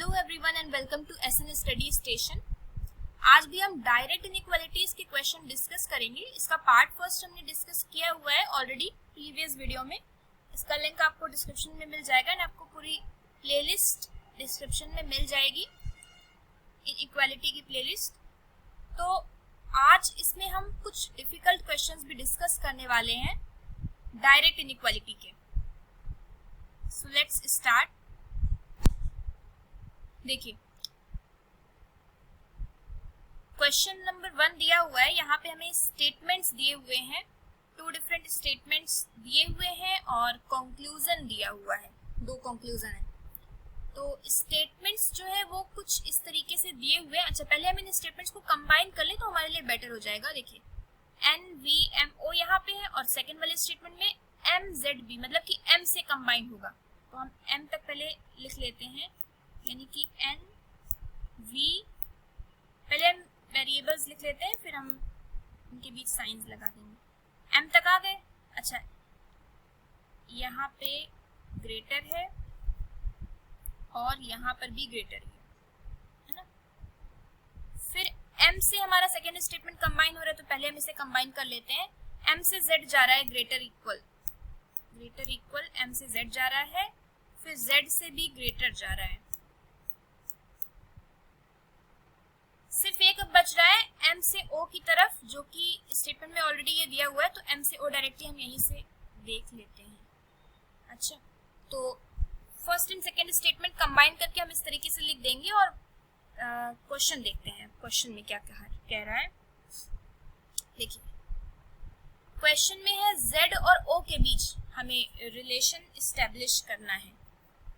Hello everyone and welcome to SN study station. आज भी हम डायरेक्ट इनइक्वालिटीज के क्वेश्चन डिस्कस करेंगे। इसका पार्ट फर्स्ट हमने डिस्कस किया हुआ है ऑलरेडी प्रीवियस वीडियो में। इसका लिंक आपको डिस्क्रिप्शन में मिल जाएगा एंड आपको पूरी प्लेलिस्ट डिस्क्रिप्शन में मिल जाएगी, इनइक्वालिटी की प्लेलिस्ट। तो आज इसमें हम कुछ डिफिकल्ट क्वेश्चंस भी डिस्कस करने वाले हैं डायरेक्ट इनइक्वालिटी के। So let's start. देखिए क्वेश्चन नंबर 1 दिया हुआ है। यहाँ पे हमें स्टेटमेंट्स दिए हुए हैं, 2 डिफरेंट स्टेटमेंट्स दिए हुए हैं और कंक्लूजन दिया हुआ है, 2 कंक्लूजन है। तो स्टेटमेंट्स जो है वो कुछ इस तरीके से दिए हुए हैं। अच्छा, पहले हम इन स्टेटमेंट्स को कंबाइन कर ले तो हमारे लिए बेटर हो जाएगा। देखिए NVMO यहाँ पे है और सेकेंड वाले स्टेटमेंट में MZB मतलब कि M से कंबाइन होगा। तो हम M तक पहले लिख लेते हैं, यानी कि NV, पहले हम वेरिएबल्स लिख लेते हैं फिर हम उनके बीच साइंस लगा देंगे। M तक आ गए। अच्छा, यहाँ पे ग्रेटर है और यहाँ पर भी ग्रेटर है ना। फिर M से हमारा सेकेंड स्टेटमेंट कंबाइन हो रहा है तो पहले हम इसे कंबाइन कर लेते हैं। M से Z जा रहा है, ग्रेटर इक्वल M से Z जा रहा है, फिर Z से भी ग्रेटर जा रहा है। सिर्फ एक अब बच रहा है M से O की तरफ, जो कि स्टेटमेंट में ऑलरेडी ये दिया हुआ है। तो M से O डायरेक्टली हम यहीं से देख लेते हैं। अच्छा, तो first and second statement combine करके हम इस तरीके से लिख देंगे और क्वेश्चन देखते हैं क्वेश्चन में क्या कह रहा है। देखिए क्वेश्चन में है Z और O के बीच हमें रिलेशन एस्टेब्लिश करना है।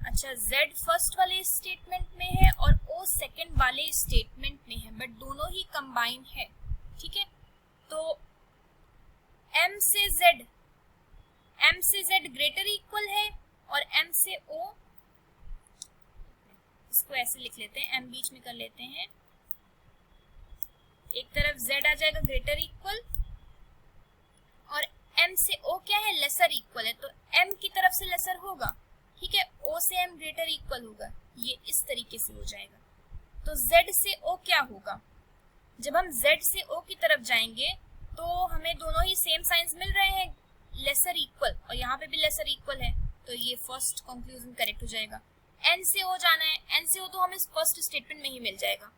अच्छा, Z फर्स्ट वाले स्टेटमेंट में है और O सेकंड वाले स्टेटमेंट में है, बट दोनों ही कंबाइन है। ठीक है, तो M से Z ग्रेटर इक्वल है और M से O, इसको ऐसे लिख लेते हैं, M बीच में कर लेते हैं। एक तरफ Z आ जाएगा ग्रेटर इक्वल और M से O क्या है, लेसर इक्वल है, तो M की तरफ से लेसर होगा। ठीक है, O से M ग्रेटर इक्वल होगा, ये इस तरीके से हो जाएगा। तो Z से O क्या होगा, जब हम Z से O की तरफ जाएंगे तो हमें दोनों ही सेम साइंस मिल रहे हैं, लेसर इक्वल, और यहाँ पे भी लेसर इक्वल है, तो ये फर्स्ट कंक्लूजन करेक्ट हो जाएगा। N से O जाना है, N से O तो हमें फर्स्ट स्टेटमेंट में ही मिल जाएगा।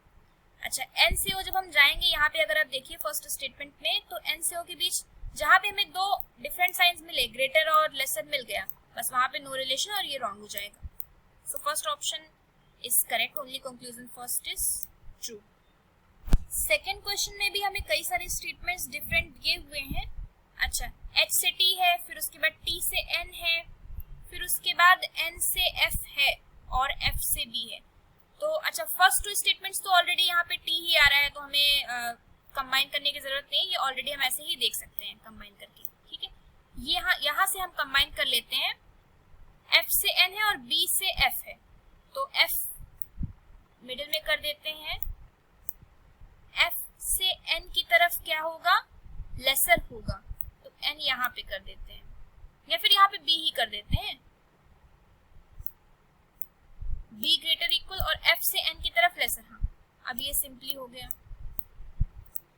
अच्छा, N से O जब हम जाएंगे, यहाँ पे अगर आप देखिए फर्स्ट स्टेटमेंट में, तो N से O के बीच जहाँ पे हमें 2 डिफरेंट साइंस मिले, ग्रेटर और लेसर मिल गया, बस वहां पे नो रिलेशन और ये रॉन्ग हो जाएगा। So first option is correct, only conclusion first is true. Second question में भी हमें कई सारे स्टेटमेंट्स डिफरेंट दिए हुए हैं। अच्छा, H से T है, फिर उसके बाद T से N है, फिर उसके बाद N से F है और F से B है। तो अच्छा, फर्स्ट 2 स्टेटमेंट्स तो ऑलरेडी यहाँ पे T ही आ रहा है, तो हमें कंबाइन करने की जरूरत नहीं है, ये ऑलरेडी हम ऐसे ही देख सकते हैं कंबाइन करके। ठीक है, ये यहाँ से हम कंबाइन कर लेते हैं। F से N है और B से F है, तो F मिडिल में कर देते हैं। F से N की तरफ क्या होगा, लेसर होगा, तो N यहाँ पे कर देते हैं, या फिर यहाँ पे B ही कर देते हैं, B ग्रेटर इक्वल और F से N की तरफ लेसर। हाँ, अब ये सिंपली हो गया।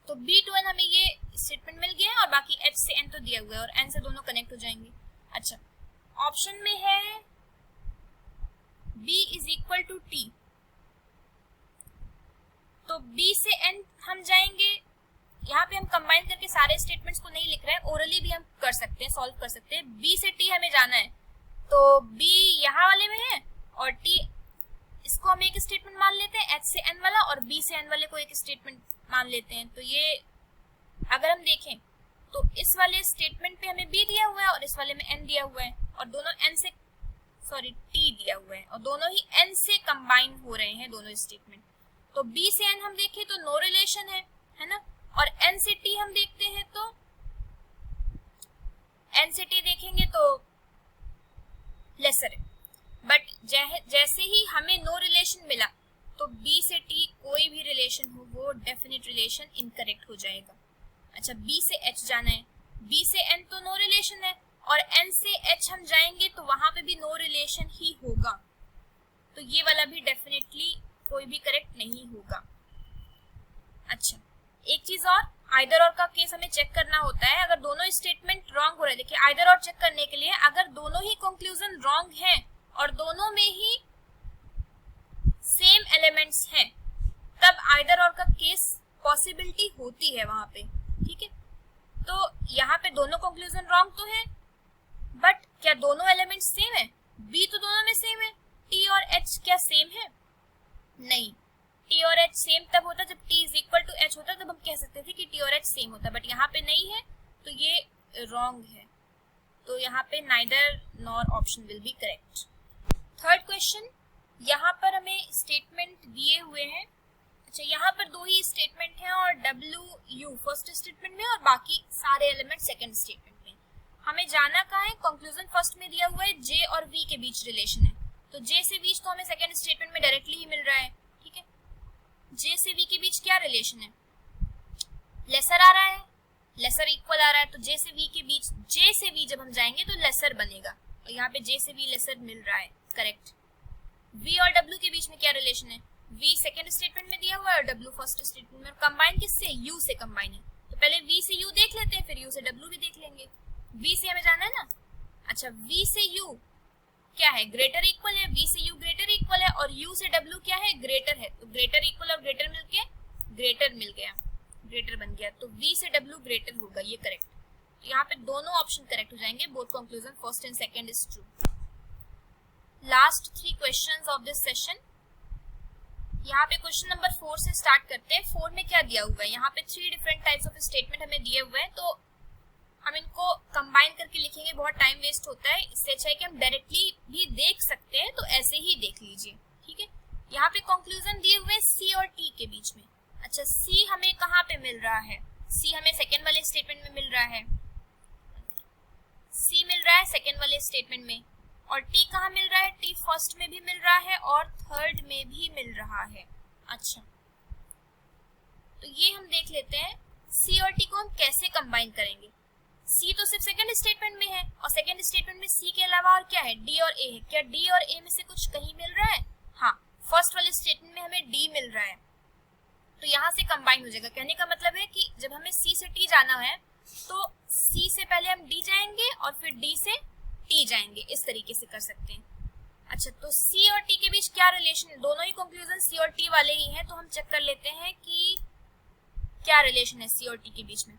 तो B to N हमें ये स्टेटमेंट मिल गया है और बाकी H से N तो दिया हुआ है और N से दोनों कनेक्ट हो जाएंगे। अच्छा, ऑप्शन में है B is equal to T, तो B से N हम जाएंगे। यहाँ पे हम कंबाइन करके सारे स्टेटमेंट्स को नहीं लिख रहे हैं, ओरली भी हम कर सकते हैं, सॉल्व कर सकते हैं। B से T हमें जाना है, तो B यहाँ वाले में है और T, इसको हम एक स्टेटमेंट मान लेते हैं H से N वाला, और B से N वाले को एक स्टेटमेंट मान लेते हैं। तो ये अगर हम देखें तो इस वाले स्टेटमेंट पे हमें B दिया हुआ है और इस वाले में N दिया हुआ है, और दोनों T दिया हुआ है और दोनों ही N से कंबाइन हो रहे हैं दोनों स्टेटमेंट। तो B से N हम देखें तो नो रिलेशन है ना, और N से T हम देखते हैं तो N से T देखेंगे तो लेसर है, बट जैसे ही हमें नो रिलेशन मिला तो B से T कोई भी रिलेशन हो वो डेफिनेट रिलेशन इनकरेक्ट हो जाएगा। अच्छा, B से H जाना है, B से N तो नो रिलेशन है और N से H हम जाएंगे तो वहां पे भी नो रिलेशन ही होगा, तो ये वाला भी डेफिनेटली कोई भी करेक्ट नहीं होगा। अच्छा, एक चीज और, आइदर और का केस हमें चेक करना होता है अगर दोनों स्टेटमेंट रॉन्ग हो रहे हैं। देखिए आइदर और चेक करने के लिए अगर दोनों ही कंक्लूजन रॉन्ग हैं और दोनों में ही सेम एलिमेंट्स हैं तब आइदर और का केस पॉसिबिलिटी होती है वहां पे, ठीक है। तो यहाँ पे दोनों कंक्लूजन रॉन्ग तो है, बट क्या दोनों एलिमेंट्स सेम है? बी तो दोनों में सेम है। टी और एच क्या सेम है? नहीं, टी और एच सेम तब होता जब T is equal to H होता, तब हम कह सकते थे कि टी और एच सेम होता, बट यहाँ पे नहीं है तो ये रॉन्ग है। तो यहाँ पे neither nor option will be correct. Third question, यहाँ पर हमें स्टेटमेंट दिए हुए हैं। अच्छा, यहाँ पर दो ही स्टेटमेंट हैं और डब्ल्यू यू फर्स्ट स्टेटमेंट में और बाकी सारे एलिमेंट सेकंड स्टेटमेंट में। हमें जाना कहाँ है? कंक्लूजन फर्स्ट में दिया हुआ है जे और वी के बीच रिलेशन है, तो जे से वी तो हमें सेकंड स्टेटमेंट में डायरेक्टली ही मिल रहा है, ठीक है। जे से वी के बीच क्या रिलेशन है? लेसर आ रहा है, लेसर इक्वल आ रहा है, तो जे से वी के बीच जे से वी जब हम जाएंगे तो लेसर बनेगा, और यहाँ पे जे से वी लेसर मिल रहा है, करेक्ट। वी और डब्ल्यू के बीच में क्या रिलेशन है? वी सेकंड स्टेटमेंट में दिया हुआ है और डब्ल्यू फर्स्ट स्टेटमेंट में, कंबाइन किससे? यू से कंबाइन है, तो पहले वी से यू देख लेते हैं, फिर यू से डब्ल्यू भी देख लेंगे। वी से हमें जाना है ना। अच्छा, वी से यू क्या है? ग्रेटर इक्वल है, वी से यू ग्रेटर इक्वल है, और यू से डब्ल्यू क्या है? ग्रेटर है, तो ग्रेटर इक्वल और ग्रेटर मिलके ग्रेटर मिल गया, ग्रेटर बन गया, तो वी से डब्ल्यू ग्रेटर होगा, ये करेक्ट। तो यहाँ पे दोनों ऑप्शन करेक्ट हो जाएंगे, both conclusion first and second is true. Last 3 questions of this session. यहाँ पे क्वेश्चन नंबर 4 से स्टार्ट करते हैं। 4 में क्या दिया हुआ है? यहाँ पे 3 डिफरेंट टाइप्स ऑफ स्टेटमेंट हमें दिए हुए हैं, तो हम इनको कंबाइन करके लिखेंगे, बहुत टाइम वेस्ट होता है, इससे अच्छा है कि हम डायरेक्टली भी देख सकते हैं, तो ऐसे ही देख लीजिए, ठीक है। यहाँ पे कंक्लूजन दिए हुए सी और टी के बीच में। अच्छा, सी हमें कहाँ पे मिल रहा है? सी हमें सेकेंड वाले स्टेटमेंट में मिल रहा है, सी मिल रहा है सेकेंड वाले स्टेटमेंट में, और टी कहाँ मिल रहा है? टी फर्स्ट में भी मिल रहा है और थर्ड में भी मिल रहा है। अच्छा, तो ये हम देख लेते हैं सी और टी को हम कैसे कंबाइन करेंगे। सी तो सिर्फ सेकंड स्टेटमेंट में है, और सेकंड स्टेटमेंट में सी के अलावा और क्या है? डी और ए है। क्या डी और ए में से कुछ कहीं मिल रहा है? हाँ, फर्स्ट वाले स्टेटमेंट में हमें डी मिल रहा है, तो यहाँ से कंबाइन हो जाएगा। कहने का मतलब है कि जब हमें सी से टी जाना है तो सी से पहले हम डी जाएंगे और फिर डी से टी जाएंगे, इस तरीके से कर सकते हैं। अच्छा, तो सी और टी के बीच क्या रिलेशन है? दोनों ही कंक्लूजन सी और टी वाले ही हैं, तो हम चेक कर लेते हैं कि क्या रिलेशन है सी और टी के बीच में।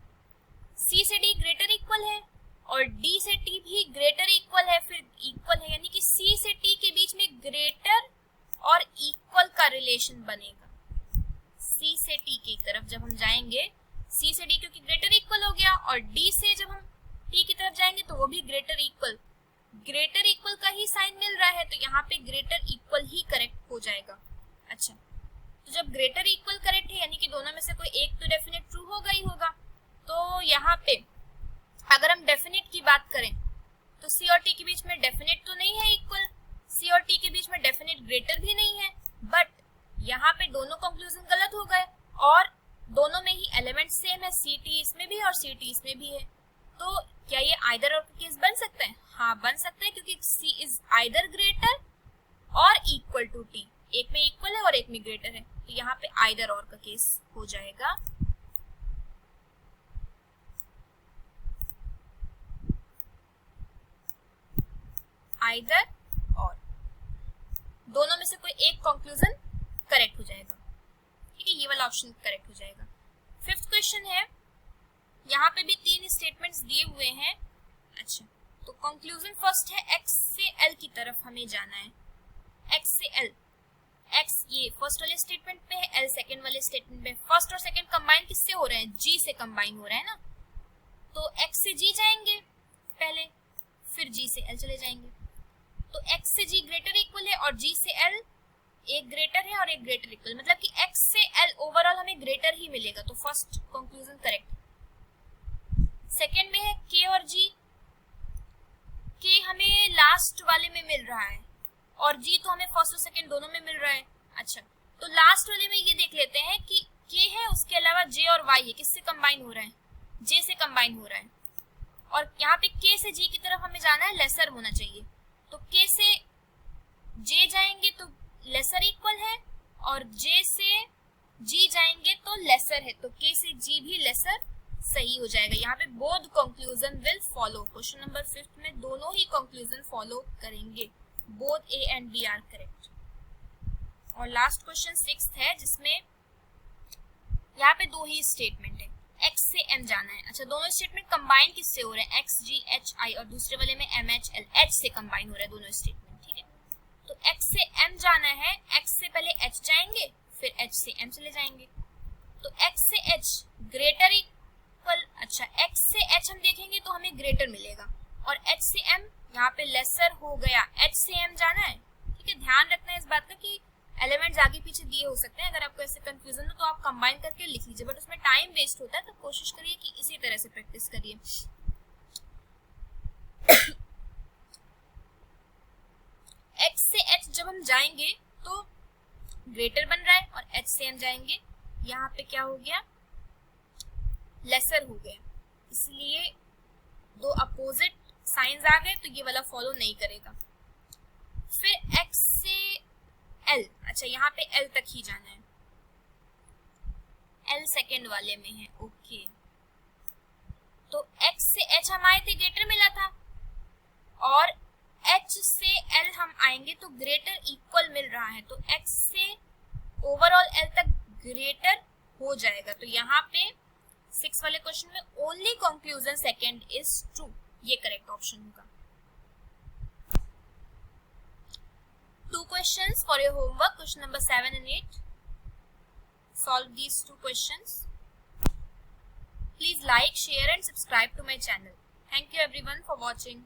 सी से डी ग्रेटर इक्वल है और डी से टी भी ग्रेटर इक्वल है, फिर इक्वल है, यानी कि सी से टी के बीच में ग्रेटर और इक्वल का रिलेशन बनेगा। सी से टी की तरफ जब हम जाएंगे, सी से डी क्योंकि ग्रेटर इक्वल हो गया, और डी से जब हम टी की तरफ जाएंगे तो वो भी ग्रेटर इक्वल का ही साइन मिल रहा है, तो यहाँ पे ग्रेटर इक्वल ही करेक्ट हो जाएगा। अच्छा, तो जब ग्रेटर इक्वल करेक्ट है यानी कि दोनों में से कोई एक तो डेफिनेट ट्रू होगा ही होगा। तो यहाँ पे अगर हम डेफिनेट की बात करें तो सी और टी के बीच में डेफिनेट तो नहीं है इक्वल, सी और टी के बीच में डेफिनेट ग्रेटर भी नहीं है, बट यहाँ पे दोनों कंक्लूजन गलत हो गए और दोनों में ही एलिमेंट सेम है, सी टी इसमें भी है और सी टी इसमें भी है। तो क्या ये आइदर और केस बन सकता है? हाँ, बन सकता है, क्योंकि सी इज आइदर ग्रेटर और इक्वल टू टी, एक में इक्वल है और एक में ग्रेटर है, तो यहाँ पे आइदर और का केस हो जाएगा। आइदर और, दोनों में से कोई एक कंक्लूजन करेक्ट हो जाएगा, ठीक है, ये वाला ऑप्शन करेक्ट हो जाएगा। 5th क्वेश्चन है, यहाँ पे भी 3 स्टेटमेंट्स दिए हुए हैं। अच्छा, तो कंक्लूजन फर्स्ट है x से l की तरफ हमें जाना है, x से l, x ये फर्स्ट वाले स्टेटमेंट पे है, l सेकंड वाले स्टेटमेंट पे। फर्स्ट और सेकंड कंबाइन किससे हो रहे हैं? g से कंबाइन हो रहा है ना, तो x से g जाएंगे पहले, फिर g से l चले जाएंगे, तो x से g ग्रेटर इक्वल है और g से l एक ग्रेटर है और एक ग्रेटर इक्वल, मतलब कि x से l ओवरऑल हमें ग्रेटर ही मिलेगा, तो फर्स्ट कंक्लूजन करेक्ट। सेकंड में है k और g, k हमें लास्ट वाले में मिल रहा है और g तो हमें फर्स्ट और सेकंड दोनों में मिल रहा है। अच्छा, तो लास्ट वाले में ये देख लेते हैं कि k है, उसके अलावा j और y है, किससे कंबाइन हो रहा है? j से कंबाइन हो रहा है, और यहाँ पे k से g की तरफ हमें जाना है, लेसर होना चाहिए, तो k से j जाएंगे तो लेसर इक्वल है और J से G जाएंगे तो लेसर है, तो K से G भी लेसर सही हो जाएगा। यहाँ पे both conclusion will follow. Question number 5 में दोनों ही कंक्लूजन फॉलो करेंगे, both A and B are correct. और लास्ट क्वेश्चन 6th है, जिसमें यहाँ पे दो ही स्टेटमेंट है, X से M जाना है। अच्छा, दोनों स्टेटमेंट कंबाइन किससे हो रहे हैं? X G H I, और दूसरे वाले में M H L, H से कंबाइन हो रहा है दोनों स्टेटमेंट, ठीक है। तो X से M जाना है, X से पहले H जाएंगे, फिर H से M चले जाएंगे। तो X से H ग्रेटर इक्वल, अच्छा X से H हम देखेंगे तो हमें ग्रेटर मिलेगा, और H से M यहाँ पे लेसर हो गया। H से M जाना है, ठीक है। ध्यान रखना है इस बात का कि एलिमेंट्स आगे पीछे दिए हो सकते हैं, अगर आपको ऐसे कंफ्यूजन हो तो आप कंबाइन करके लिख लीजिए, बट उसमें टाइम वेस्ट होता है, तो कोशिश करिए कि इसी तरह से प्रैक्टिस करिए। X से H जब हम जाएंगे तो ग्रेटर बन रहा है, और H से M जाएंगे, यहाँ पे क्या हो गया? लेसर हो गया, इसलिए दो अपोजिट साइंस आ गए, तो ये वाला फॉलो नहीं करेगा। फिर X से L, अच्छा यहाँ पे L तक ही जाना है, L सेकेंड वाले में है, ओके। तो X से H हम आए थे, ग्रेटर मिला था, और H से L हम आएंगे तो ग्रेटर इक्वल मिल रहा है, तो X से ओवरऑल L तक ग्रेटर हो जाएगा। तो यहाँ पे 6 वाले क्वेश्चन में only conclusion second is true, ये करेक्ट ऑप्शन होगा। 2 questions for your homework, question number 7 and 8. Solve these 2 questions. Please like, share and subscribe to my channel. Thank you everyone for watching.